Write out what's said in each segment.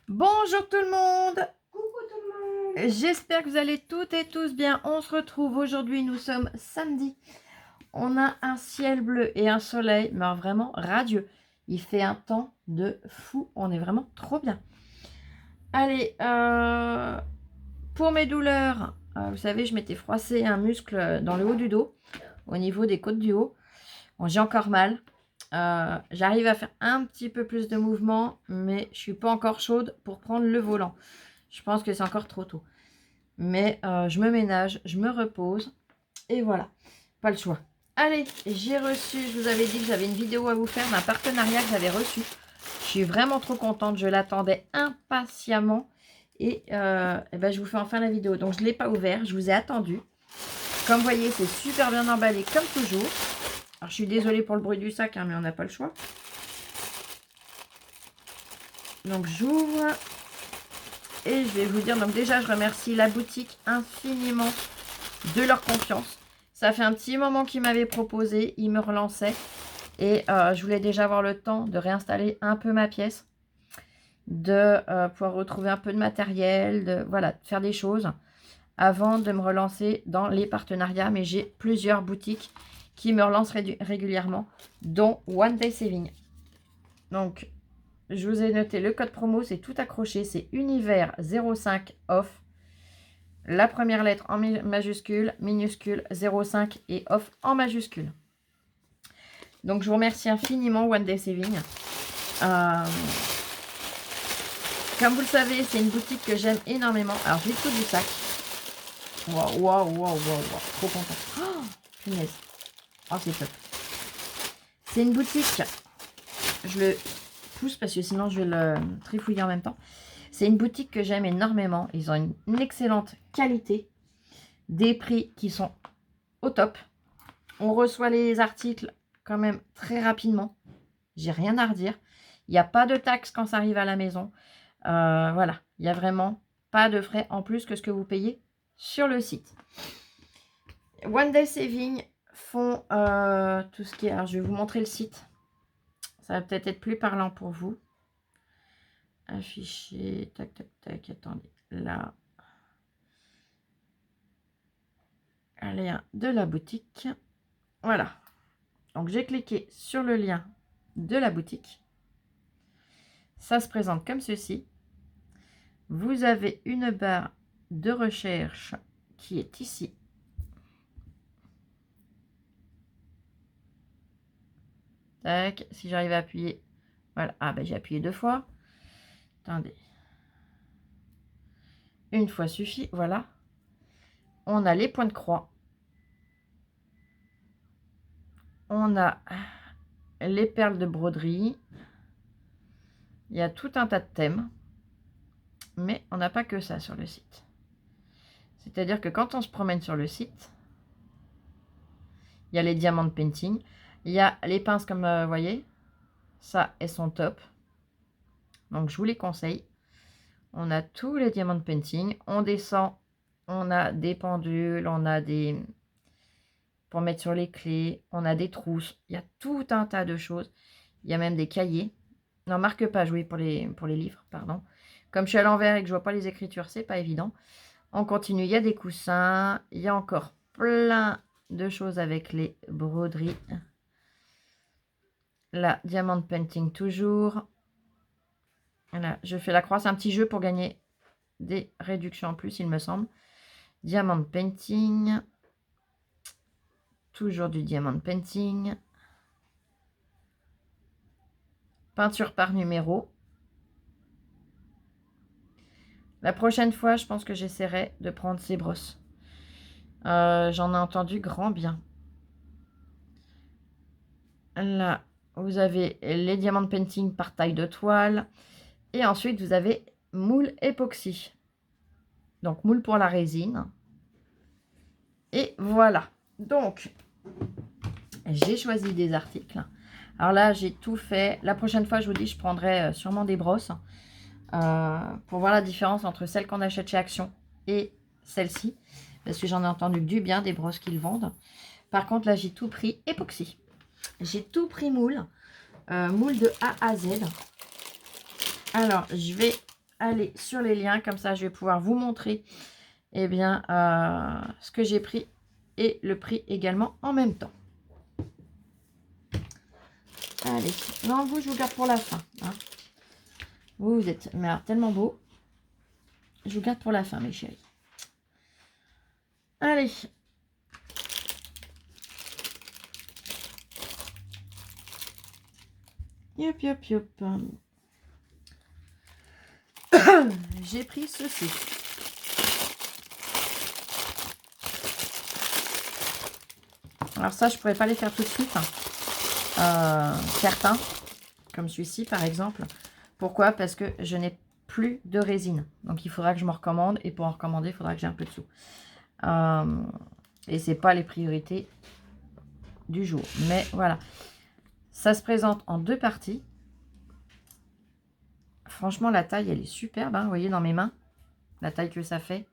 Bonjour tout le monde. Coucou tout le monde. J'espère que vous allez toutes et tous bien. On se retrouve aujourd'hui, nous sommes samedi. On a un ciel bleu et un soleil, mais vraiment radieux. Il fait un temps de fou, on est vraiment trop bien. Allez, pour mes douleurs, vous savez, je m'étais froissé un muscle dans le haut du dos, au niveau des côtes du haut. Bon, j'ai encore mal. J'arrive à faire un petit peu plus de mouvement, mais je suis pas encore chaude pour prendre le volant. Je pense que c'est encore trop tôt. Mais je me ménage, je me repose. Et voilà, pas le choix. Allez, j'ai reçu, je vous avais dit que j'avais une vidéo à vous faire d'un partenariat que j'avais reçu. Je suis vraiment trop contente, je l'attendais impatiemment. Et, ben, je vous fais enfin la vidéo. Donc je ne l'ai pas ouvert, je vous ai attendu. Comme vous voyez, c'est super bien emballé comme toujours. Alors je suis désolée pour le bruit du sac, hein, mais on n'a pas le choix. Donc j'ouvre. Et je vais vous dire, donc déjà je remercie la boutique infiniment de leur confiance. Ça fait un petit moment qu'ils m'avaient proposé, ils me relançaient. Et je voulais déjà avoir le temps de réinstaller un peu ma pièce. De pouvoir retrouver un peu de matériel, de voilà, de faire des choses. Avant de me relancer dans les partenariats. Mais j'ai plusieurs boutiques qui me relancent régulièrement. Dont One Day Saving. Donc je vous ai noté le code promo, c'est tout accroché, c'est univers 05 off. La première lettre en majuscule, minuscule 05 et off en majuscule. Donc je vous remercie infiniment One Day Saving. Comme vous le savez, c'est une boutique que j'aime énormément. Alors je vais tout du sac. Waouh, waouh, waouh, waouh, trop content. Oh, punaise. Oh, c'est top. C'est une boutique. Je le pousse parce que sinon je vais le trifouiller en même temps. C'est une boutique que j'aime énormément. Ils ont une excellente qualité. Des prix qui sont au top. On reçoit les articles quand même très rapidement. J'ai rien à redire. Il n'y a pas de taxes quand ça arrive à la maison. Voilà. Il n'y a vraiment pas de frais en plus que ce que vous payez sur le site. One Day Saving font tout ce qui est... Alors, je vais vous montrer le site. Ça va peut-être être plus parlant pour vous. Afficher, tac, tac, tac, attendez, là. Un lien de la boutique. Voilà. Donc, j'ai cliqué sur le lien de la boutique. Ça se présente comme ceci. Vous avez une barre de recherche qui est ici. Tac, si j'arrive à appuyer. Voilà. Ah, ben j'ai appuyé 2 fois. Attendez. Une fois suffit, voilà. On a les points de croix. On a les perles de broderie. Il y a tout un tas de thèmes. Mais on n'a pas que ça sur le site. C'est-à-dire que quand on se promène sur le site, il y a les diamants de painting. Il y a les pinces comme vous voyez. Ça, elles sont top. Donc je vous les conseille. On a tous les diamants de painting. On descend. On a des pendules. On a des... pour mettre sur les clés. On a des trousses. Il y a tout un tas de choses. Il y a même des cahiers. Non, marque-page, oui, pour les livres, pardon. Comme je suis à l'envers et que je vois pas les écritures, c'est pas évident. On continue. Il y a des coussins. Il y a encore plein de choses avec les broderies. La diamant painting toujours. Voilà, je fais la croix. C'est un petit jeu pour gagner des réductions en plus, il me semble. Diamant painting. Toujours du diamant painting. Peinture par numéro. La prochaine fois, je pense que j'essaierai de prendre ces brosses. J'en ai entendu grand bien. Là, vous avez les diamants painting par taille de toile. Et ensuite, vous avez moule époxy. Donc, moule pour la résine. Et voilà. Donc, j'ai choisi des articles. Alors là, j'ai tout fait. La prochaine fois, je vous dis, je prendrai sûrement des brosses. Pour voir la différence entre celles qu'on achète chez Action et celle-ci. Parce que j'en ai entendu du bien des brosses qu'ils vendent. Par contre, là, j'ai tout pris époxy. J'ai tout pris moule. Moule de A à Z. Alors, je vais aller sur les liens. Comme ça, je vais pouvoir vous montrer eh bien, ce que j'ai pris et le prix également en même temps. Allez, non, vous, je vous garde pour la fin. Hein. Vous êtes mais alors, tellement beau. Je vous garde pour la fin, mes chéris. Allez. Yop, yop, yop. J'ai pris ceci. Alors ça, je pourrais pas les faire tout de suite. Certains, comme celui-ci par exemple. Pourquoi? Parce que je n'ai plus de résine. Donc il faudra que je me recommande. Et pour en recommander, il faudra que j'ai un peu de sous. Et c'est pas les priorités du jour. Mais voilà. Ça se présente en 2 parties. Franchement, la taille, elle est superbe. Hein, vous voyez dans mes mains, la taille que ça fait.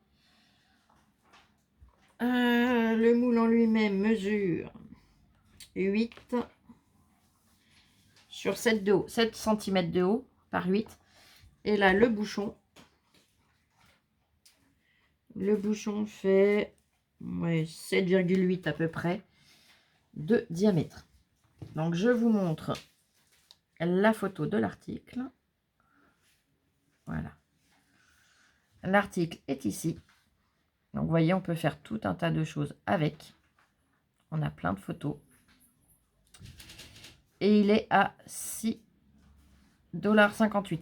Le moule en lui-même mesure 8 sur 7 de haut. 7 cm de haut par 8. Et là, le bouchon. Le bouchon fait ouais, 7,8 à peu près de diamètre. Donc, je vous montre la photo de l'article. Voilà. L'article est ici. Donc, vous voyez, on peut faire tout un tas de choses avec. On a plein de photos. Et il est à 6,58 $.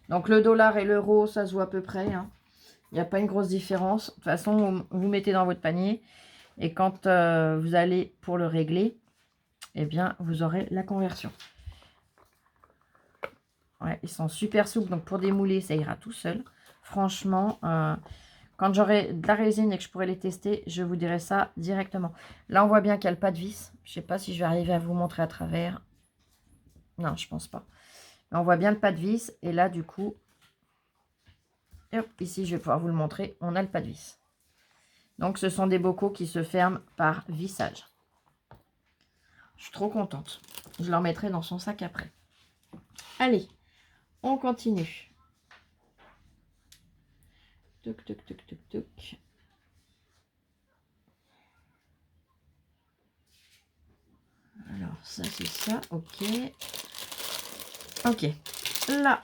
Donc, le dollar et l'euro, ça se voit à peu près. Hein. Il n'y a pas une grosse différence. De toute façon, vous mettez dans votre panier. Et quand vous allez pour le régler, eh bien, vous aurez la conversion. Ouais, ils sont super souples. Donc, pour démouler, ça ira tout seul. Franchement, quand j'aurai de la résine et que je pourrai les tester, je vous dirai ça directement. Là, on voit bien qu'il n'y a pas de vis. Je ne sais pas si je vais arriver à vous montrer à travers. Non, je pense pas. Mais on voit bien le pas de vis. Et là, du coup, hop, ici, je vais pouvoir vous le montrer. On a le pas de vis. Donc, ce sont des bocaux qui se ferment par vissage. Je suis trop contente. Je leur mettrai dans son sac après. Allez, on continue. Toc, toc, toc, toc, toc. Alors, ça, c'est ça. Ok. Ok. Là,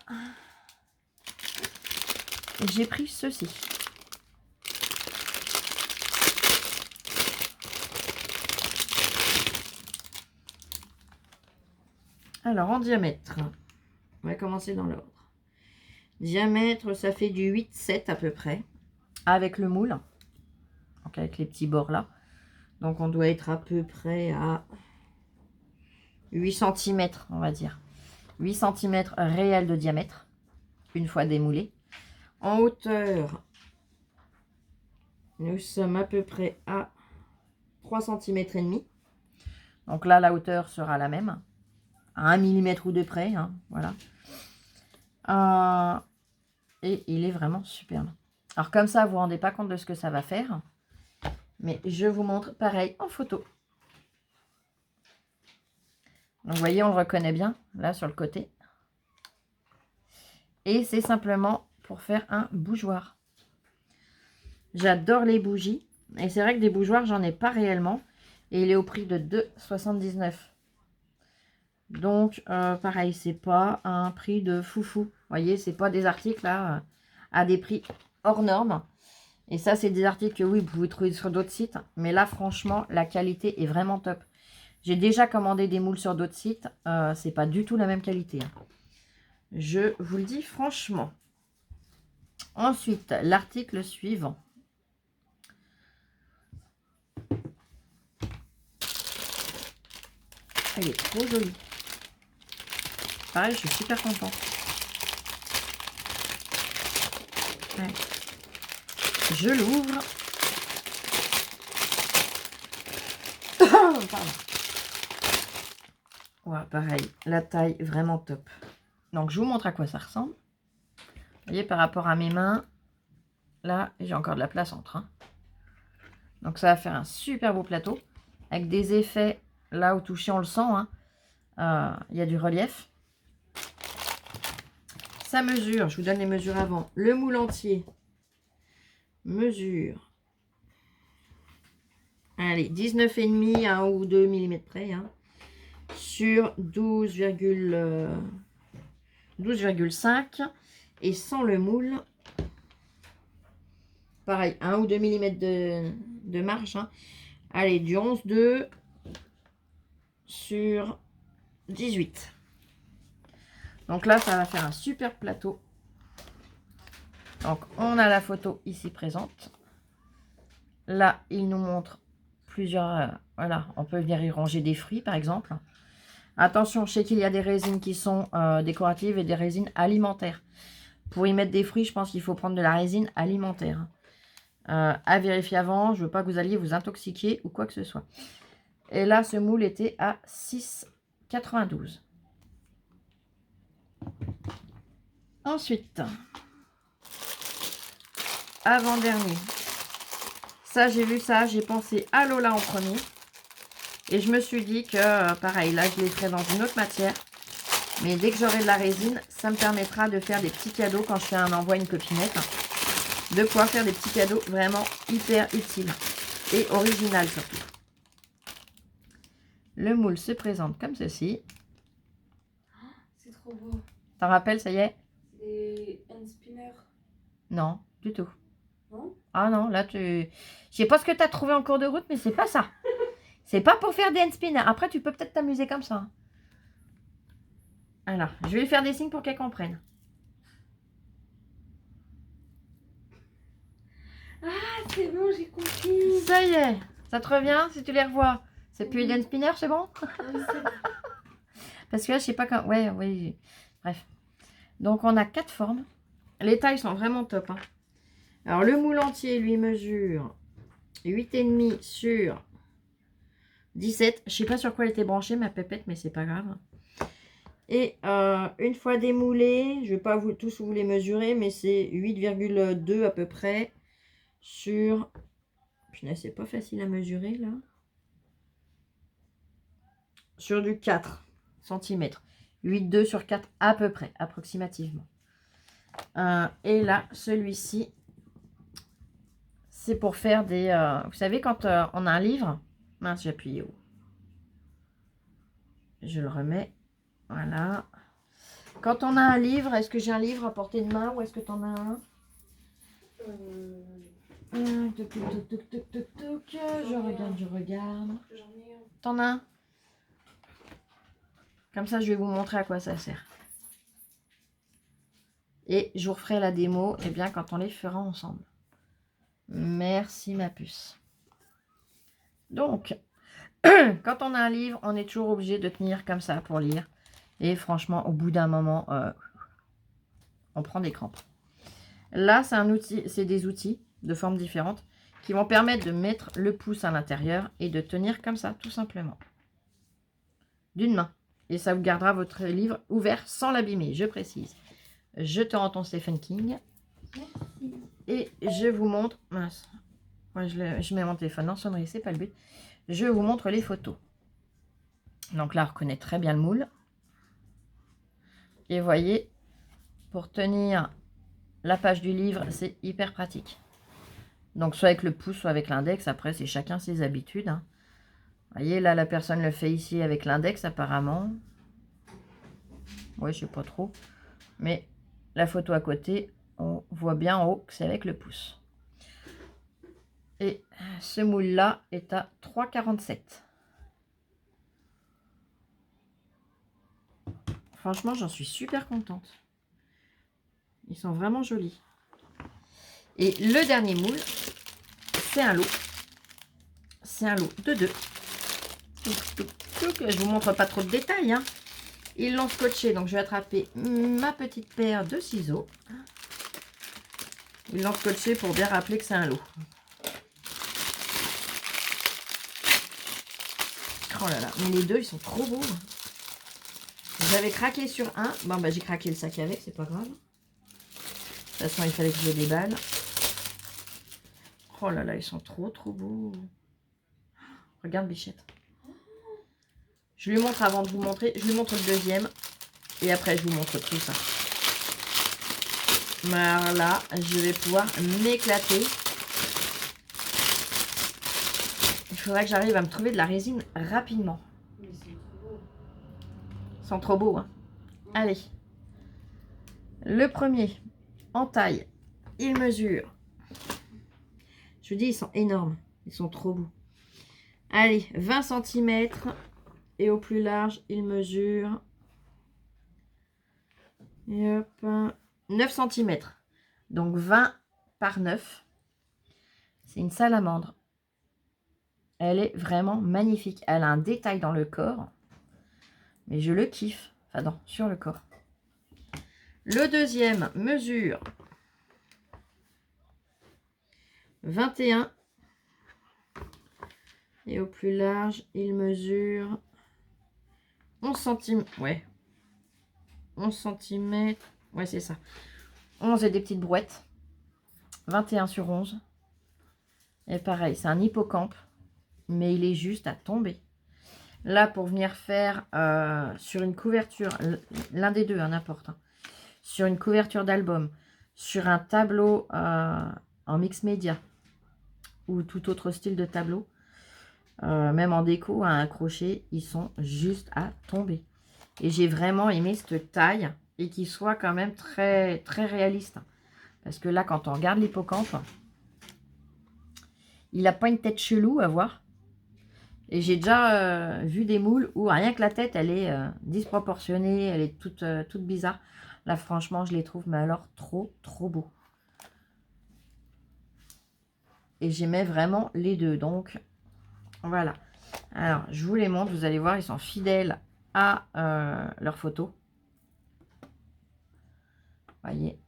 j'ai pris ceci. Alors, en diamètre, on va commencer dans l'ordre. Diamètre, ça fait du 8-7 à peu près, avec le moule, donc avec les petits bords là. Donc, on doit être à peu près à 8 cm, on va dire. 8 cm réel de diamètre, une fois démoulé. En hauteur, nous sommes à peu près à 3 cm et demi. Donc là, la hauteur sera la même, à 1 mm ou de près, hein, voilà. Et il est vraiment superbe. Alors comme ça, vous ne vous rendez pas compte de ce que ça va faire. Mais je vous montre pareil en photo. Donc vous voyez, on le reconnaît bien, là sur le côté. Et c'est simplement pour faire un bougeoir. J'adore les bougies. Et c'est vrai que des bougeoirs, j'en ai pas réellement. Et il est au prix de 2,79 €. Donc, pareil, c'est pas un prix de foufou. Vous voyez, c'est pas des articles là, à des prix hors normes. Et ça, c'est des articles que oui, vous pouvez trouver sur d'autres sites. Mais là, franchement, la qualité est vraiment top. J'ai déjà commandé des moules sur d'autres sites. C'est pas du tout la même qualité. Hein. Je vous le dis franchement. Ensuite, l'article suivant. Elle est trop jolie. Pareil, je suis super contente. Ouais. Je l'ouvre. Pardon. Ouais, pareil, la taille vraiment top. Donc, je vous montre à quoi ça ressemble. Vous voyez, par rapport à mes mains, là, j'ai encore de la place entre. Hein. Donc, ça va faire un super beau plateau. Avec des effets, là, au toucher, on le sent. Hein. Il y a du relief. Ça mesure, je vous donne les mesures avant. Le moule entier mesure, allez, 19,5 à 1 ou 2 mm près, hein, sur 12,5 et sans le moule, pareil, 1 ou 2 mm de marge, hein. Allez, du 11,2 sur 18. Donc là, ça va faire un super plateau. Donc, on a la photo ici présente. Là, il nous montre plusieurs... voilà, on peut venir y ranger des fruits, par exemple. Attention, je sais qu'il y a des résines qui sont décoratives et des résines alimentaires. Pour y mettre des fruits, je pense qu'il faut prendre de la résine alimentaire. À vérifier avant, je ne veux pas que vous alliez vous intoxiquer ou quoi que ce soit. Et là, ce moule était à 6,92. Ensuite, avant-dernier. Ça, j'ai vu ça, j'ai pensé à Lola en premier. Et je me suis dit que, pareil, là, je les ferai dans une autre matière. Mais dès que j'aurai de la résine, ça me permettra de faire des petits cadeaux quand je fais un envoi à une copinette. De pouvoir faire des petits cadeaux vraiment hyper utiles. Et original surtout. Le moule se présente comme ceci. C'est trop beau. T'en rappelles, ça y est? C'est hand spinner. Non, du tout. Non? Ah non, là, je sais pas ce que tu as trouvé en cours de route, mais c'est pas ça. C'est pas pour faire des hand spinners. Après, tu peux peut-être t'amuser comme ça. Alors, je vais lui faire des signes pour qu'elle comprenne. Ah, c'est bon, j'ai compris. Ça y est, ça te revient si tu les revois. C'est plus les hand spinners, c'est bon? Parce que là, je sais pas quand... Ouais, oui. Bref. Donc, on a 4 formes. Les tailles sont vraiment top, hein. Alors, le moule entier, lui, mesure 8,5 sur 17. Je sais pas sur quoi elle était branchée, ma pépette, mais c'est pas grave. Et une fois démoulé, je vais pas tous vous les mesurer, mais c'est 8,2 à peu près sur... Putain, c'est pas facile à mesurer, là. Sur du 4 cm. 8,2 sur 4 à peu près, approximativement. Et là, celui-ci, c'est pour faire des... vous savez, quand on a un livre... Mince, j'ai appuyé où? Je le remets. Voilà. Quand on a un livre, est-ce que j'ai un livre à portée de main ou est-ce que tu en as un? Je regarde. T'en as un? Comme ça, je vais vous montrer à quoi ça sert. Et je vous referai la démo, eh bien, quand on les fera ensemble. Merci, ma puce. Donc, quand on a un livre, on est toujours obligé de tenir comme ça pour lire. Et franchement, au bout d'un moment, on prend des crampes. Là, c'est un outil, c'est des outils de formes différentes qui vont permettre de mettre le pouce à l'intérieur et de tenir comme ça, tout simplement. D'une main. Et ça vous gardera votre livre ouvert sans l'abîmer, je précise. Je te rends ton Stephen King. Merci. Et je vous montre... Mince. Moi, je mets mon téléphone en sonnerie, c'est pas le but. Je vous montre les photos. Donc là, on reconnaît très bien le moule. Et vous voyez, pour tenir la page du livre, c'est hyper pratique. Donc soit avec le pouce, soit avec l'index. Après, c'est chacun ses habitudes, hein. Vous voyez, là, la personne le fait ici avec l'index, apparemment. Oui, je sais pas trop. Mais la photo à côté, on voit bien en haut que c'est avec le pouce. Et ce moule-là est à 3,47. Franchement, j'en suis super contente. Ils sont vraiment jolis. Et le dernier moule, c'est un lot. C'est un lot de 2. Je vous montre pas trop de détails, hein. Ils l'ont scotché, donc je vais attraper ma petite paire de ciseaux. Ils l'ont scotché pour bien rappeler que c'est un lot. Oh là là, mais les deux, ils sont trop beaux. J'avais craqué sur un. Bon, bah j'ai craqué le sac avec, c'est pas grave. De toute façon, il fallait que je les déballe. Oh là là, ils sont trop beaux. Regarde, Bichette. Je lui montre avant de vous montrer. Je lui montre le deuxième. Et après, je vous montre tout ça. Alors là, je vais pouvoir m'éclater. Il faudrait que j'arrive à me trouver de la résine rapidement. Mais c'est trop beau. Ils sont trop beaux, hein. Allez. Le premier, en taille, il mesure. Je vous dis, ils sont énormes. Ils sont trop beaux. Allez, 20 cm. Et au plus large, il mesure. Et hop, 9 cm. Donc 20 par 9. C'est une salamandre. Elle est vraiment magnifique. Elle a un détail dans le corps. Mais je le kiffe. Enfin, non, sur le corps. Le deuxième mesure 21. Et au plus large, il mesure 11 cm. Ouais. 11 cm. Ouais, c'est ça. 11 et des petites brouettes. 21 sur 11. Et pareil, c'est un hippocampe. Mais il est juste à tomber. Là, pour venir faire sur une couverture, l'un des deux, n'importe. Hein, sur une couverture d'album, sur un tableau en mix média ou tout autre style de tableau, même en déco, à un crochet, ils sont juste à tomber. Et j'ai vraiment aimé cette taille et qu'il soit quand même très, très réaliste. Parce que là, quand on regarde l'hippocampe, il n'a pas une tête chelou à voir. Et j'ai déjà vu des moules où rien que la tête, elle est disproportionnée, elle est toute bizarre. Là, franchement, je les trouve, mais alors, trop, trop beaux. Et j'aimais vraiment les deux. Donc, voilà. Alors, je vous les montre. Vous allez voir, ils sont fidèles à leurs photos. Vous voyez.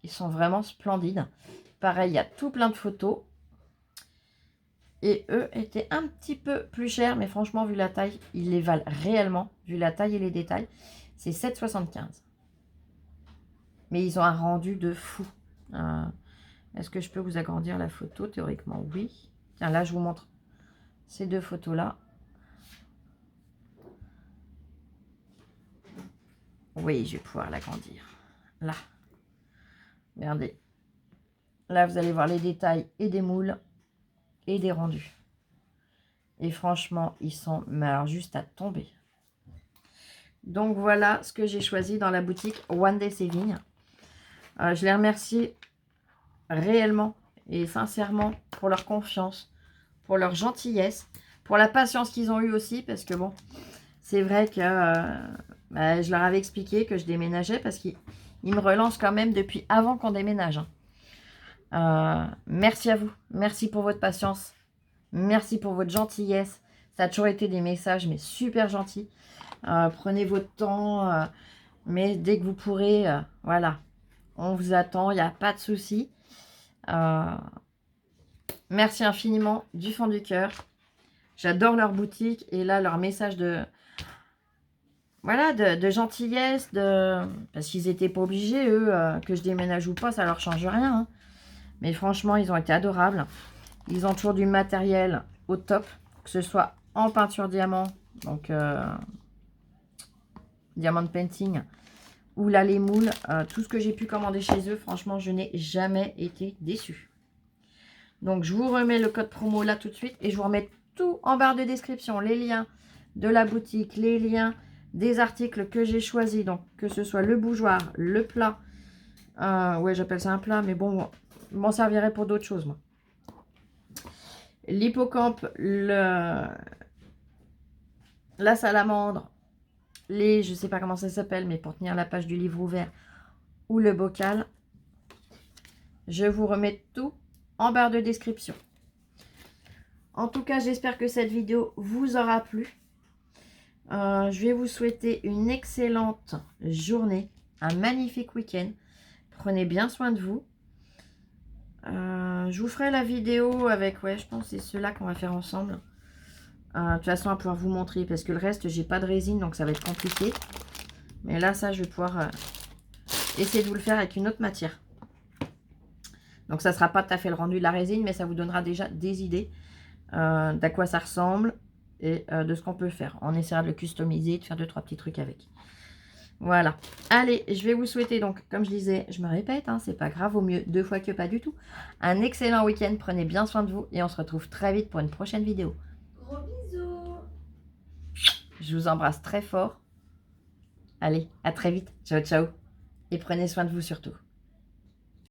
Ils sont vraiment splendides. Pareil, il y a tout plein de photos. Et eux étaient un petit peu plus chers. Mais franchement, vu la taille, ils les valent réellement. Vu la taille et les détails. C'est 7,75. Mais ils ont un rendu de fou. Est-ce que je peux vous agrandir la photo? Théoriquement, oui. Tiens, là, je vous montre ces deux photos-là. Oui, je vais pouvoir l'agrandir. Là. Regardez. Là, vous allez voir les détails et des moules et des rendus. Et franchement, ils sont mais alors, juste à tomber. Donc, voilà ce que j'ai choisi dans la boutique One Day Saving. Je les remercie réellement et sincèrement pour leur confiance, pour leur gentillesse, pour la patience qu'ils ont eue aussi. Parce que bon, c'est vrai que je leur avais expliqué que je déménageais parce qu'ils me relancent quand même depuis avant qu'on déménage. Merci à vous. Merci pour votre patience. Merci pour votre gentillesse. Ça a toujours été des messages, mais super gentils. Prenez votre temps. Mais dès que vous pourrez, voilà. On vous attend. Il n'y a pas de souci. Merci infiniment du fond du cœur. J'adore leur boutique. Et là, leur message de... Voilà, de gentillesse. Parce qu'ils n'étaient pas obligés, eux, que je déménage ou pas. Ça leur change rien. Hein. Mais franchement, ils ont été adorables. Ils ont toujours du matériel au top. Que ce soit en peinture diamant. Donc, diamant painting. Ou là, les moules. Tout ce que j'ai pu commander chez eux. Franchement, je n'ai jamais été déçue. Donc, je vous remets le code promo là tout de suite. Et je vous remets tout en barre de description. Les liens de la boutique. Les liens des articles que j'ai choisis. Donc, que ce soit le bougeoir, le plat. Ouais, j'appelle ça un plat. Mais bon... Je m'en servirai pour d'autres choses, moi. L'hippocampe, la salamandre, je sais pas comment ça s'appelle, mais pour tenir la page du livre ouvert, ou le bocal. Je vous remets tout en barre de description. En tout cas, j'espère que cette vidéo vous aura plu. Je vais vous souhaiter une excellente journée, un magnifique week-end. Prenez bien soin de vous. Je vous ferai la vidéo avec, ouais, je pense que c'est ceux-là qu'on va faire ensemble. De toute façon, à pouvoir vous montrer, parce que le reste, j'ai pas de résine, donc ça va être compliqué. Mais là, ça, je vais pouvoir essayer de vous le faire avec une autre matière. Donc, ça sera pas tout à fait le rendu de la résine, mais ça vous donnera déjà des idées d'à quoi ça ressemble et de ce qu'on peut faire. On essaiera de le customiser, de faire 2-3 petits trucs avec. Voilà. Allez, je vais vous souhaiter donc, comme je disais, je me répète, hein, c'est pas grave, au mieux 2 fois que pas du tout. Un excellent week-end, prenez bien soin de vous et on se retrouve très vite pour une prochaine vidéo. Gros bisous. Je vous embrasse très fort. Allez, à très vite. Ciao, ciao. Et prenez soin de vous surtout.